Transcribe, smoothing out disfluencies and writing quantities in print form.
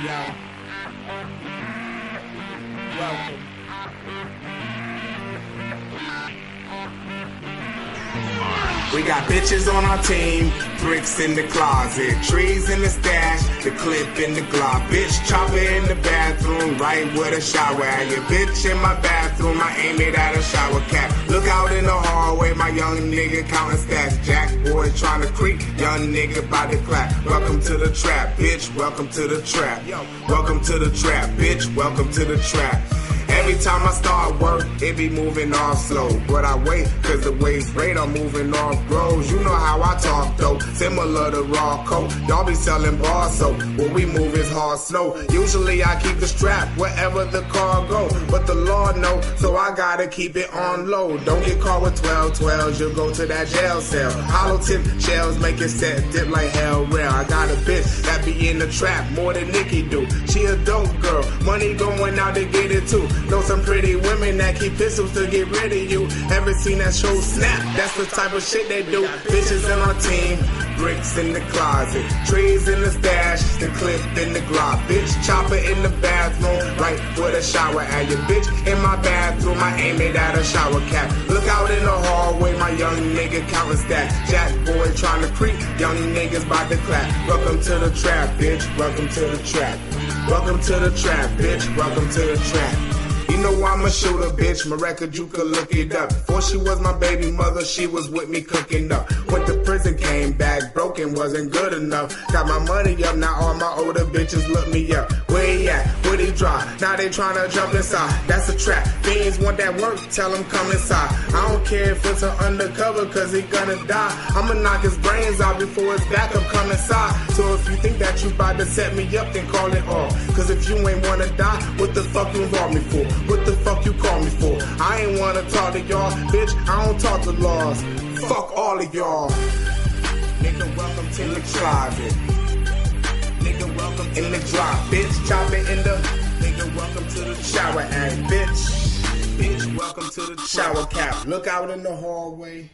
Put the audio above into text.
yo. Welcome. We got bitches on our team, bricks in the closet, trees in the stash, the clip in the glob. Bitch chopper in the bathroom, right with a shower at your bitch in my bathroom, I aim it at a shower cap. Look out in the hallway, my young nigga counting stacks. Jack boy trying to creep, young nigga by the clap. Welcome to the trap, bitch, welcome to the trap. Welcome to the trap, bitch, welcome to the trap. Every time I start work, it be moving off slow. But I wait, cause the waist rate I'm moving off grows. You know how I talk though, similar to raw coat. Y'all be selling bars, so what we move is hard snow. Usually I keep the strap wherever the car go, but the Lord know, so I gotta keep it on low. Don't get caught with 12-12s, you'll go to that jail cell. Hollow tip shells make it set dip like hell rare. I got a bitch that be in the trap more than Nikki do. She a dope girl, money going out to get it too. Know some pretty women that keep pistols to get rid of you. Ever seen that show Snap? That's the type of shit they do. Bitches in our team, bricks in the closet, trees in the stash, the clip in the glob. Bitch chopper in the bathroom, right with a shower at your bitch in my bathroom, I aim it at a shower cap. Look out in the hallway, my young nigga counting stacks. Jack boy trying to creep, young niggas by the clap. Welcome to the trap, bitch, welcome to the trap. Welcome to the trap, bitch, welcome to the trap. You know I'm a shooter, bitch, my record you could look it up. Before she was my baby mother, she was with me cooking up. Went to prison, came back, broken, wasn't good enough. Got my money up, now all my older bitches look me up. Where he at? Where he drop? Now they tryna jump inside, that's a trap. Fiends want that work, tell him come inside. I don't care if it's an undercover, cause he gonna die. I'ma knock his brains out before his backup come inside. So if you think that you about to set me up, then call it off. Cause if you ain't wanna die, what the fuck you involve me for? What the fuck you call me for? I ain't wanna talk to y'all, bitch, I don't talk to laws. Fuck all of y'all. Nigga, welcome to the closet. Nigga, welcome in the drop, bitch, chop it in the. Nigga, welcome to the shower act, bitch. Bitch, welcome to the shower cap. Look out in the hallway.